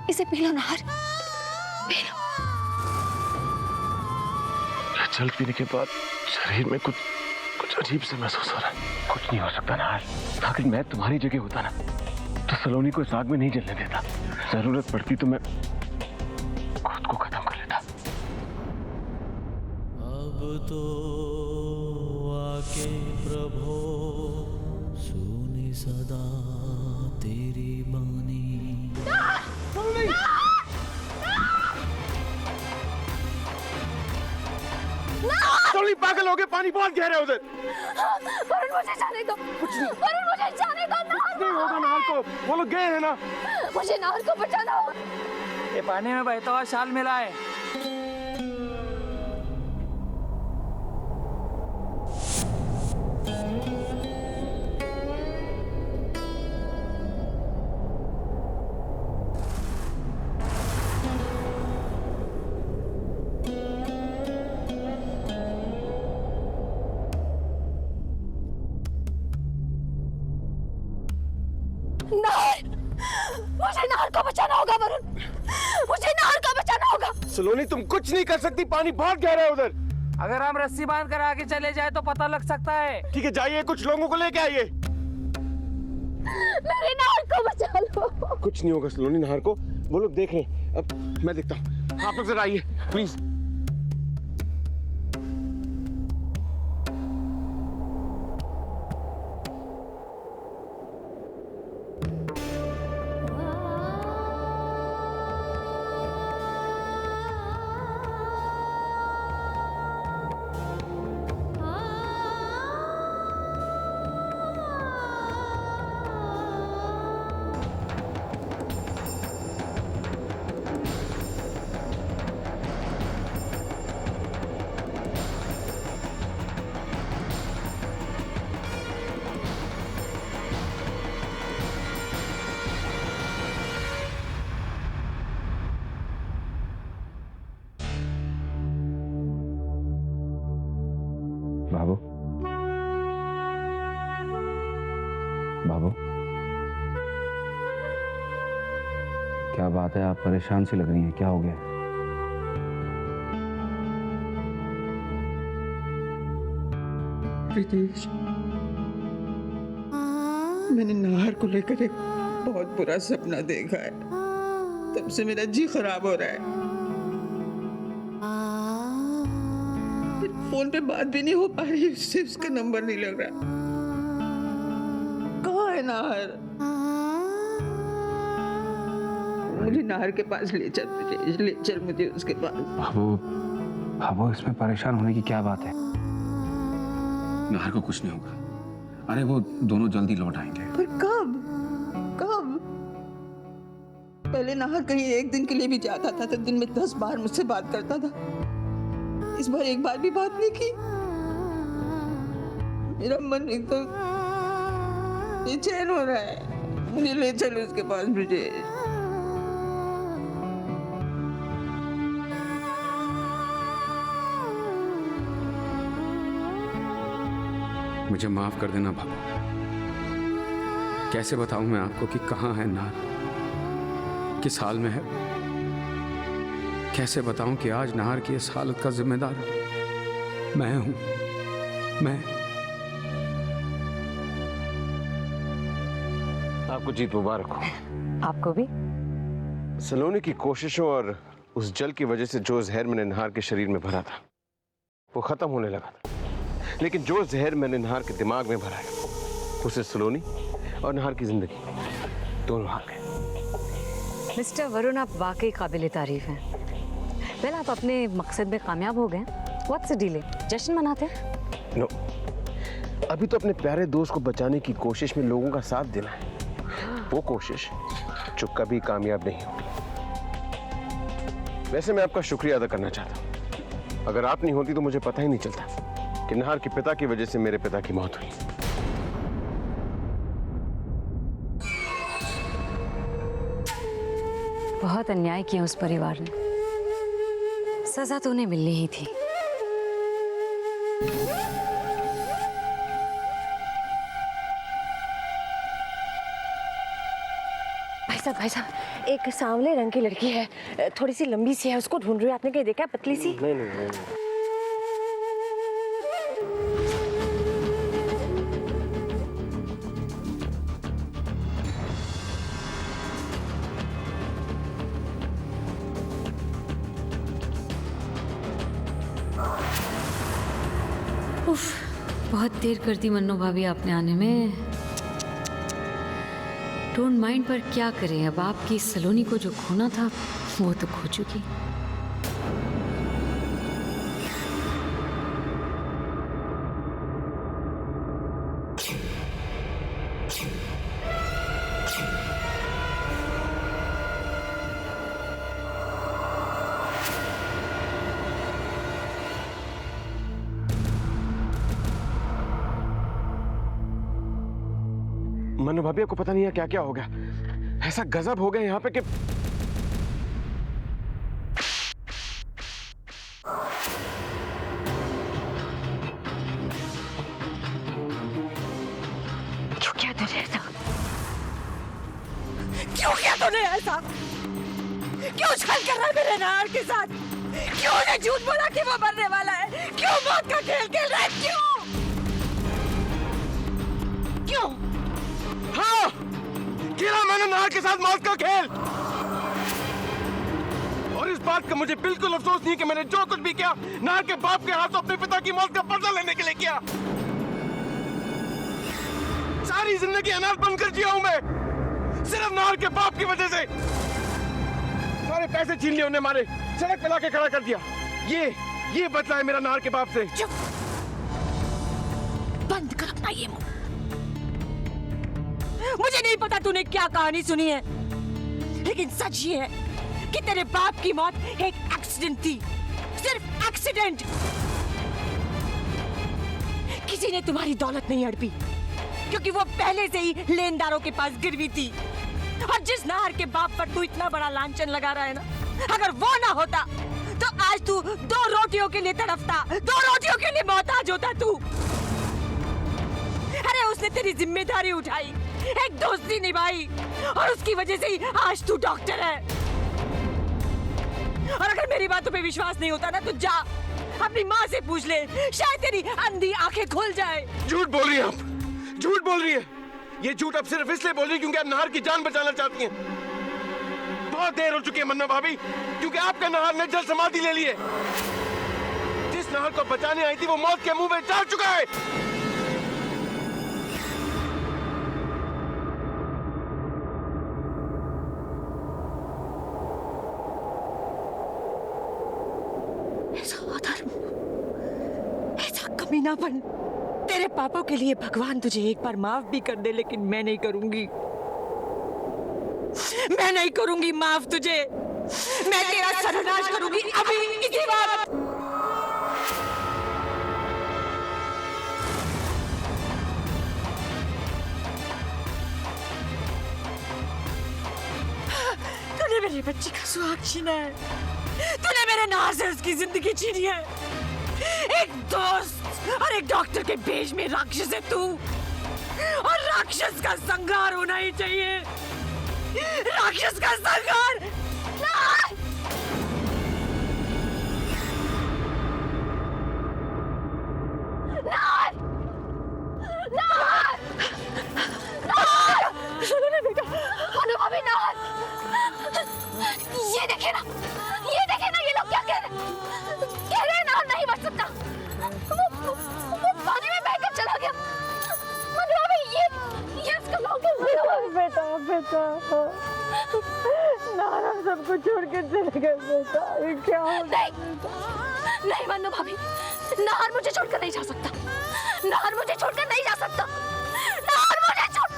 इसे P low Nahar, P low. जल पीने के बाद शरीर में कुछ अजीब से महसूस हो रहा है। कुछ नहीं हो सकता नाहर, अगर मैं तुम्हारी जगह होता ना तो सलोनी को इस आग में नहीं जलने देता। जरूरत पड़ती तो मैं खुद को खत्म कर लेता। अब तो आके प्रभो सुनी सदा तेरी बानी। सलोनी पागल हो गए, पानी बहुत गहरा है उधर। वरुण मुझे जाने दो, वरुण मुझे जाने दो। नाहर नहीं होगा नाहर को, वो लोग गए हैं ना। मुझे नाहर को बचाना होगा। ये पानी में बहता हुआ शाल मिला है। नाहर, मुझे नाहर को बचाना होगा वरुण, मुझे नाहर को बचाना होगा। सलोनी तुम कुछ नहीं कर सकती, पानी बहुत गहरा है उधर। अगर हम रस्सी बांध कर आगे चले जाए तो पता लग सकता है। ठीक है, जाइए, कुछ लोगों को लेके आइए। मेरे नाहर को बचा लो। कुछ नहीं होगा सलोनी, नाहर को वो लोग देख रहे हैं। अब मैं देखता हूँ, आप लोग जरा आइए प्लीज। बाबू, बाबू, क्या बात है? आप परेशान सी लग रही हैं, क्या हो गया? रितेश, मैंने नाहर को लेकर एक बहुत बुरा सपना देखा है। तब से मेरा जी खराब हो रहा है। फोन पे बात भी नहीं हो पा रही, उससे उसका नंबर नहीं लग रहा। कहाँ है नाहर? मुझे नाहर के पास ले चल, ले चल मुझे उसके पास। बाबू, बाबू, इसमें परेशान होने की क्या बात है? नाहर को कुछ नहीं होगा। अरे वो दोनों जल्दी लौट आएंगे। पर कब? कब? पहले नाहर कहीं एक दिन के लिए भी जाता था तो दिन में 10 बार मुझसे बात करता था। इस बार एक बार भी बात नहीं की। मेरा मन एकदम बेचैन हो रहा है। मुझे ले चलो उसके पास। मुझे माफ कर देना बाबू। कैसे बताऊं मैं आपको कि कहाँ है नाहर, किस हाल में है? कैसे बताऊं कि आज नाहर की इस हालत का जिम्मेदार मैं हूं। मैं आपको जीत मुबारक हो। आपको भी। सलोनी की कोशिशों और उस जल की वजह से जो जहर मैंने नाहर के शरीर में भरा था वो खत्म होने लगा था, लेकिन जो जहर मैंने नाहर के दिमाग में भरा है उसे सलोनी और नाहर की जिंदगी दोनों हार गए। मिस्टर वरुण, आप वाकई काबिल तारीफ हैं। वेल, आप अपने मकसद में कामयाब हो गए। What's the delay? जश्न मनाते हैं? नो, अभी तो अपने प्यारे दोस्त को बचाने की कोशिश में लोगों का साथ देना है। वो कोशिश जो कभी कामयाब नहीं होगी। वैसे मैं आपका शुक्रिया अदा करना चाहता हूँ। अगर आप नहीं होती तो मुझे पता ही नहीं चलता कि नाहर के पिता की वजह से मेरे पिता की मौत हुई। बहुत अन्याय किया उस परिवार ने। सजा तो उन्हें मिलनी ही थी। भाई भाई साहब, एक सांवले रंग की लड़की है, थोड़ी सी लंबी सी है, उसको ढूंढ रही हूँ। आपने कहीं देखा? पतली सी। नहीं नहीं नहीं। उफ, बहुत देर कर दी मन्नू भाभी आपने आने में। डोंट माइंड, पर क्या करें, अब आपकी सलोनी को जो खोना था वो तो खो चुकी। मन्नू भाभी, आपको पता नहीं है क्या क्या हो गया। ऐसा गजब हो गया यहाँ पे कि क्यों किया तूने ऐसा? क्यों किया तूने ऐसा? क्यों छल कर रहा है मेरे नार के साथ? क्यों ने झूठ बोला कि वो मरने वाला है? क्यों मौत का खेल खेल रहा है? क्यों? क्यों? हाँ, खेला मैंने नाहर के साथ मौत का खेल। और इस बात का मुझे बिल्कुल अफसोस नहीं कि मैंने जो कुछ भी किया नाहर के बाप के हाथों अपने पिता की मौत का बदला लेने के लिए किया। सारी जिंदगी अनाथ बनकर जिया हूं मैं, सिर्फ नाहर के बाप की वजह से। सारे पैसे छीन लिए उन्हें, मारे, सड़क पे लाके खड़ा कर दिया। ये बदला है मेरा नाहर के बाप से। चुप, बंद कर अपना ये मुंह। मुझे नहीं पता तूने क्या कहानी सुनी है, लेकिन सच ये है कि तेरे बाप की मौत एक एक्सीडेंट थी, सिर्फ एक्सीडेंट। किसी ने तुम्हारी दौलत नहीं हड़पी, क्योंकि वो पहले से ही लेनदारों के पास गिरवी थी। और जिस नाहर के बाप पर तू इतना बड़ा लांछन लगा रहा है ना, अगर वो ना होता तो आज तू 2 रोटियों के लिए तड़फता, 2 रोटियों के लिए मोहताज होता तू। अरे उसने तेरी जिम्मेदारी उठाई, एक दोस्ती निभाई, और उसकी वजह से ही आज तू डॉक्टर है। और अगर मेरी बातों पे विश्वास नहीं होता ना, तो जा अपनी माँ से पूछ ले, शायद तेरी अंधी आंखें खुल जाए। झूठ बोल रही है आप, झूठ बोल रही है। ये झूठ अब सिर्फ इसलिए बोल रही है क्योंकि आप नाहर की जान बचाना चाहती हैं। बहुत देर हो चुकी है मन्ना भाभी, क्योंकि आपका नाहर ने जल समाधि ले ली है। जिस नाहर को बचाने आई थी वो मौत के मुंह में जा चुका है। ऐसा अधर्म, ऐसा कमीनापन, तेरे पापों के लिए भगवान तुझे एक बार माफ भी कर दे, लेकिन मैं नहीं करूंगी। मैं नहीं करूंगी माफ तुझे। मैं तेरा सर्वनाश करूंगी अभी, इसी वक्त। तूने मेरी बच्ची का सुहाग छीना है, तूने मेरे नार से उसकी जिंदगी छीनी है। एक दोस्त और एक डॉक्टर के भेष में राक्षस है तू, और राक्षस का संहार होना ही चाहिए। राक्षस का संहार। सुनो ना बेटा, अनुभवी नार, ये देखे ना, ये लोग क्या कह रहे हैं, नार नहीं बच सकता। वो पानी में बहकर चला गया। अनुभवी, ये उसका लॉन्ग बेटा, नार हम सबको छोड़ के चले गए बेटा, ये क्या हो? नहीं मन्नू भाभी, नार मुझे छोड़कर नहीं जा सकता, नार मुझे छोड़कर नहीं जा सकता, नार मुझे छोड़।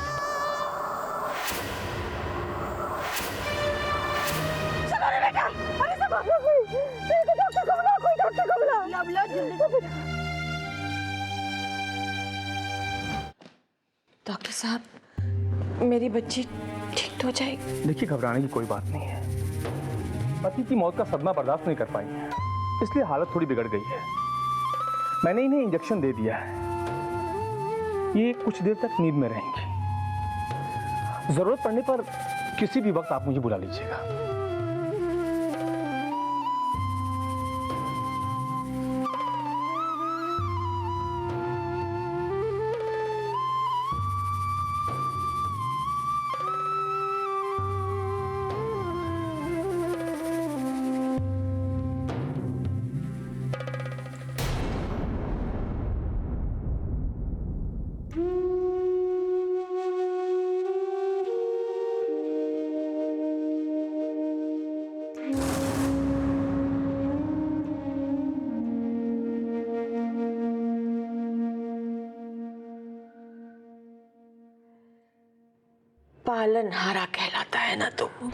सुनो रे बेटा, अरे सब आप लोग कोई डॉक्टर को बुला जल्दी। डॉक्टर साहब, मेरी बच्ची ठीक तो हो जाएगी? देखिए, घबराने की कोई बात नहीं है। पति की मौत का सदमा बर्दाश्त नहीं कर पाई है, इसलिए हालत थोड़ी बिगड़ गई है। मैंने इन्हें इंजेक्शन दे दिया है, ये कुछ देर तक नींद में रहेंगी। जरूरत पड़ने पर किसी भी वक्त आप मुझे बुला लीजिएगा। पालनहारा कहलाता है ना तुम,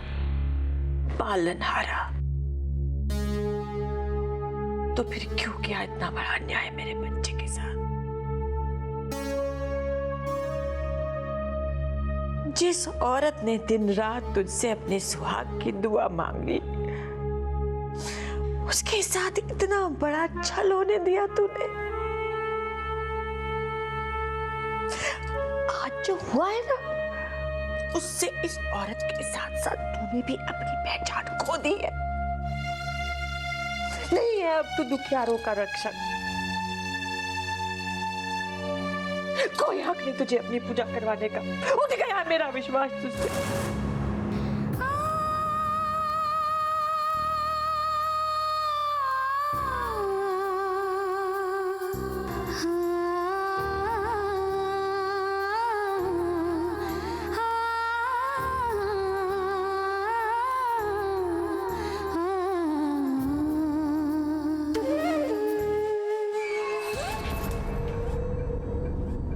पालनहारा। तो फिर क्यों किया इतना बड़ा अन्याय मेरे बच्चे के साथ? जिस औरत ने दिन रात तुझसे अपने सुहाग की दुआ मांगी, उसके साथ इतना बड़ा छल होने दिया तूने। आज जो हुआ है ना, उससे इस औरत के साथ साथ तूने भी अपनी पहचान खो दी है। नहीं है अब तू दुखियारों का रक्षक। कोई हक नहीं तुझे अपनी पूजा करवाने का। उठ गया है मेरा विश्वास तुझसे।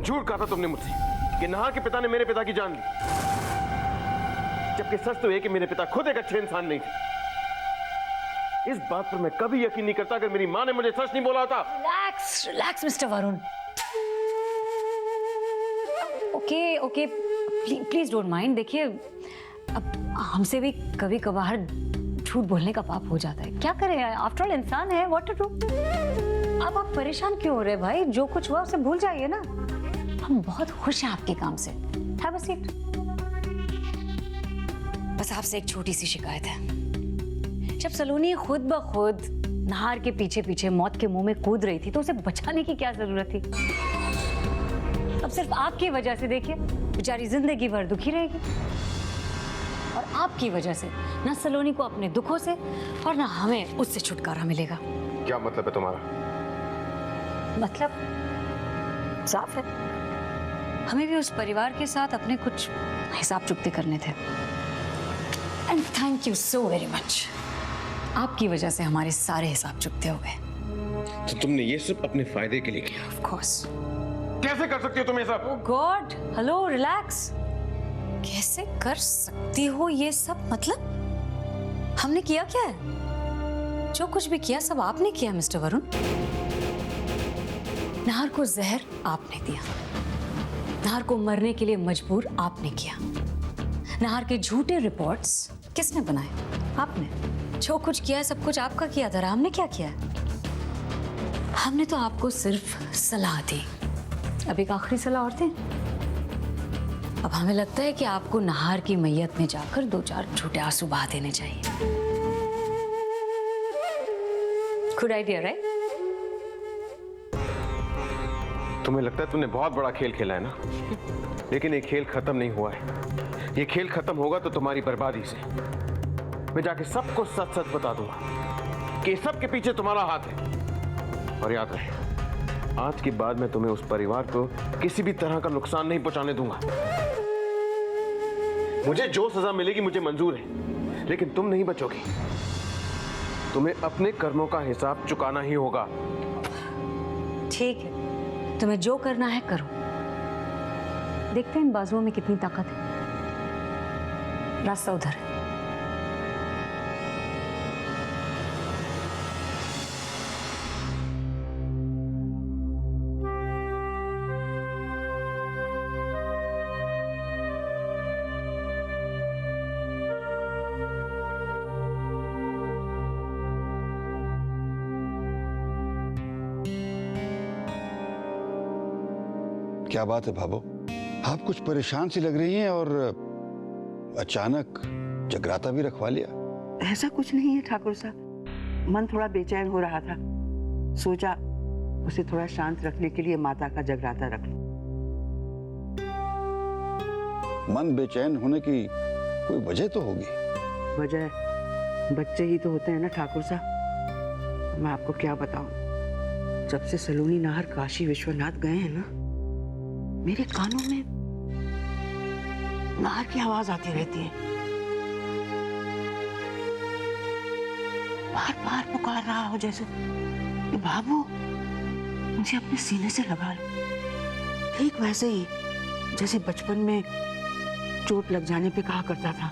झूठ कहा था तुमने मुझसे कि नहार के पिता ने मेरे पिता की जान ली, जबकि सच तो है कि मेरे पिता खुद एक अच्छे इंसान नहीं थे। इस बात पर मैं कभी यकीन नहीं करता अगर मेरी मां ने मुझे सच नहीं बोला होता। Relax relax mister Varun. Okay okay, please don't mind. देखिए, अब हमसे भी कभी कभार झूठ बोलने का पाप हो जाता है। क्या करें, आफ्टर ऑल इंसान है, व्हाट टू डू। अब आप परेशान क्यों हो रहे भाई? जो कुछ हुआ उसे भूल जाइए ना। हम बहुत खुश हैं आपके काम से। Have a seat. बस आपसे एक छोटी सी शिकायत है। जब सलोनी खुद ब खुद नहार के पीछे पीछे मौत के मुंह में कूद रही थी तो उसे बचाने की क्या जरूरत थी? अब सिर्फ आपकी वजह से देखिए बेचारी जिंदगी भर दुखी रहेगी। और आपकी वजह से ना सलोनी को अपने दुखों से और ना हमें उससे छुटकारा मिलेगा। क्या मतलब है तुम्हारा? मतलब साफ है, हमें भी उस परिवार के साथ अपने कुछ हिसाब चुकते करने थे। And thank you so very much. आपकी वजह से हमारे सारे हिसाब चुकते हो गए। तो तुमने ये सब अपने फायदे के लिए किया? Of course. कैसे कर सकती हो तुम ये सब? ओह गॉड, हेलो, रिलैक्स। कैसे कर सकती हो ये सब? मतलब हमने किया क्या है? जो कुछ भी किया सब आपने किया मिस्टर वरुण। नहार को जहर आपने दिया, नहार को मरने के लिए मजबूर आपने किया। नहार के झूठे रिपोर्ट्स किसने बनाए? आपने। जो कुछ किया है सब कुछ आपका किया था। हमने क्या किया है? हमने तो आपको सिर्फ सलाह दी। अब एक आखिरी सलाह और दें। अब हमें लगता है कि आपको नहार की मैयत में जाकर 2-4 झूठे आंसू बहा देने चाहिए। Good idea, right? तुम्हें लगता है तुमने बहुत बड़ा खेल खेला है ना? लेकिन ये खेल खत्म नहीं हुआ है। ये खेल खत्म होगा तो तुम्हारी बर्बादी से। मैं जाके सबको सच सच बता दूंगा कि सब के पीछे तुम्हारा हाथ है। और याद रहे, आज के बाद मैं तुम्हें उस परिवार को किसी भी तरह का नुकसान नहीं पहुंचाने दूंगा। मुझे जो सजा मिलेगी मुझे मंजूर है, लेकिन तुम नहीं बचोगी। तुम्हें अपने कर्मों का हिसाब चुकाना ही होगा। ठीक है, तुम्हें जो करना है करो। देखते हैं इन बाजुओं में कितनी ताकत है। रास्ता उधर है। क्या बात है भाभो? आप कुछ परेशान सी लग रही हैं और अचानक जगराता भी रखवा लिया? ऐसा कुछ नहीं है ठाकुर साहब, मन थोड़ा बेचैन हो रहा था, सोचा उसे थोड़ा शांत रखने के लिए माता का जगराता रख लूं। मन बेचैन होने की कोई वजह तो होगी। वजह बच्चे ही तो होते हैं ना ठाकुर साहब। मैं आपको क्या बताऊं, जब से सलोनी नाहर काशी विश्वनाथ गए हैं ना, मेरे कानों में नाहर की आवाज आती रहती है। बार बार पुकार रहा हो जैसे कि बाबू मुझे अपने सीने से लगा लो। ठीक वैसे ही जैसे बचपन में चोट लग जाने पे कहा करता था।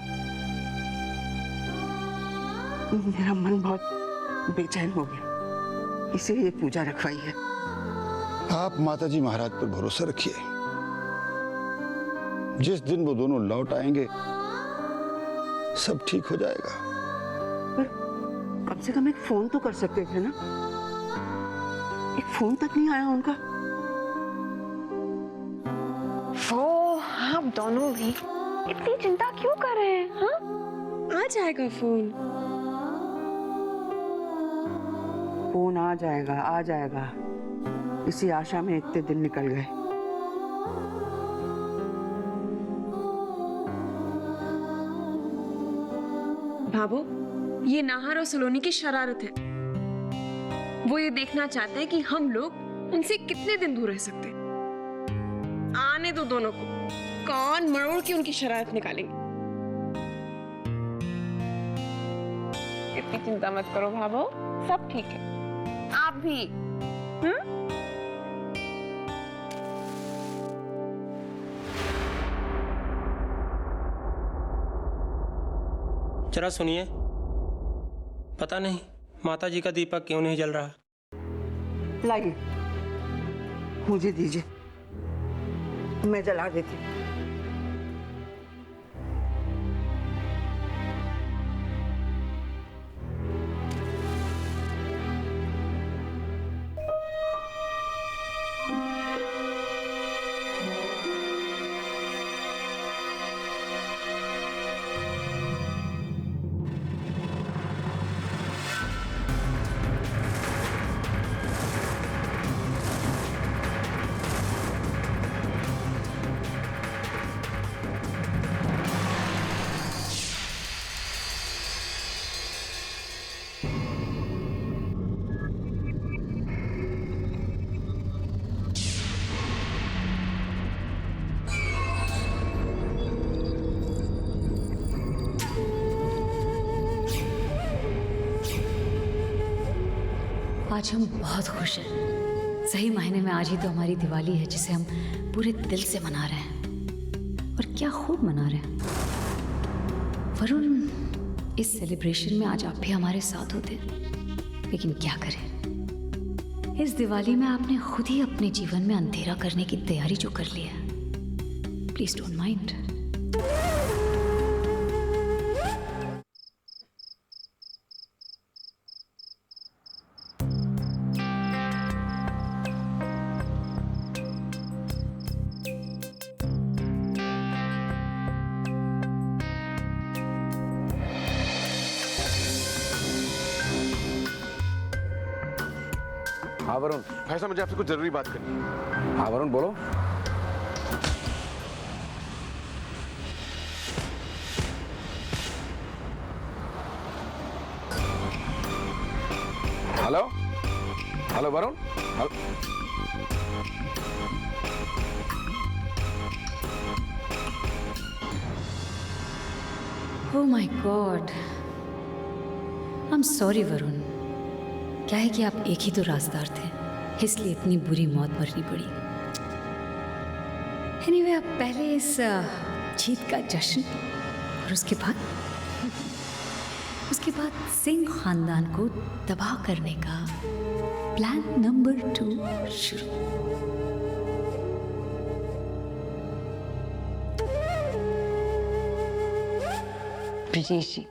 मेरा मन बहुत बेचैन हो गया, इसीलिए पूजा रखवाई है। आप माताजी महाराज पर भरोसा रखिए, जिस दिन वो दोनों लौट आएंगे सब ठीक हो जाएगा। पर कम से कम एक फोन तो कर सकते थे ना, एक फोन तक नहीं आया उनका। वो आप दोनों भी इतनी चिंता क्यों कर रहे हैं? हाँ, आ जाएगा फोन। फोन आ जाएगा, आ जाएगा, इसी आशा में इतने दिन निकल गए। भाभो, ये नाहर और सलोनी की शरारत है। वो ये देखना चाहते हैं कि हम लोग उनसे कितने दिन दूर रह सकते हैं। आने दो दोनों को, कौन मरोड़ के उनकी शरारत निकालेंगे। इतनी चिंता मत करो भाभो, सब ठीक है। आप भी जरा सुनिए, पता नहीं माता जी का दीपक क्यों नहीं जल रहा। लाइए, मुझे दीजिए, मैं जला देती हूँ। आज हम बहुत खुश हैं। सही मायने में आज ही तो हमारी दिवाली है, जिसे हम पूरे दिल से मना रहे हैं। और क्या खूब मना रहे हैं। वरुण, इस सेलिब्रेशन में आज आप भी हमारे साथ होते, लेकिन क्या करें, इस दिवाली में आपने खुद ही अपने जीवन में अंधेरा करने की तैयारी जो कर ली है। Please don't mind. हाँ वरुण, भाई साहब मुझे आपसे कुछ जरूरी बात करनी है। हाँ वरुण बोलो। Hello hello Varun. Oh my God, I am sorry Varun. क्या है कि आप एक ही तो राजदार थे, इसलिए इतनी बुरी मौत मरनी पड़ी। एनीवे, आप पहले इस जीत का जश्न और उसके बाद सिंह खानदान को तबाह करने का प्लान नंबर 2 शुरू। ब्रिजेश जी,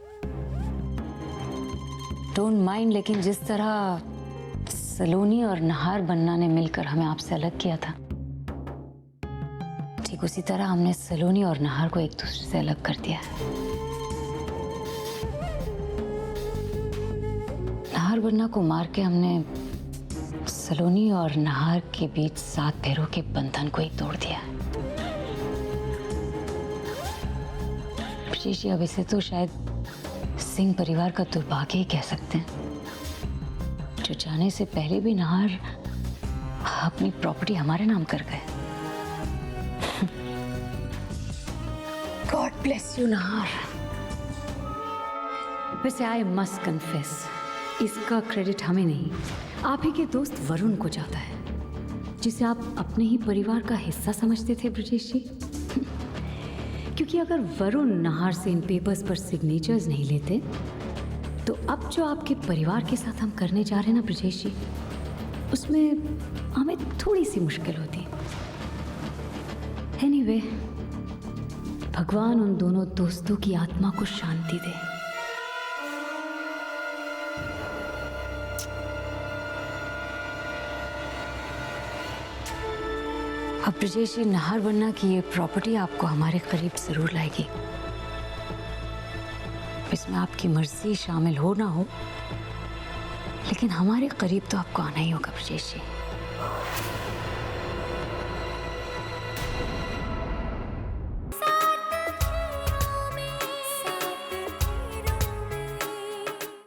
डोंट माइंड, लेकिन जिस तरह सलोनी और नाहर बन्ना ने मिलकर हमें आपसे अलग किया था, ठीक उसी तरह हमने सलोनी और नाहर को एक दूसरे से अलग कर दिया है। नाहर वरना को मार के हमने सलोनी और नाहर के बीच 7 पैरों के बंधन को ही तोड़ दिया है। ब्रजेश, अब इसे तो शायद सिंह परिवार का दुर्भाग्य ही कह सकते हैं, जो जाने से पहले भी नाहर अपनी प्रॉपर्टी हमारे नाम कर गए। God bless you Nahar. वैसे आई मस्ट कन्फेस, इसका क्रेडिट हमें नहीं, आप ही के दोस्त वरुण को जाता है, जिसे आप अपने ही परिवार का हिस्सा समझते थे ब्रजेश जी। क्योंकि अगर वरुण नाहर से इन पेपर्स पर सिग्नेचर्स नहीं लेते तो अब जो आपके परिवार के साथ हम करने जा रहे हैं ना ब्रजेश जी, उसमें हमें थोड़ी सी मुश्किल होती। एनीवे, भगवान उन दोनों दोस्तों की आत्मा को शांति दे। अब ब्रजेश जी, नाहर वरना की ये प्रॉपर्टी आपको हमारे करीब जरूर लाएगी। इसमें आपकी मर्जी शामिल हो ना हो, लेकिन हमारे करीब तो आपको आना ही होगा ब्रजेश जी।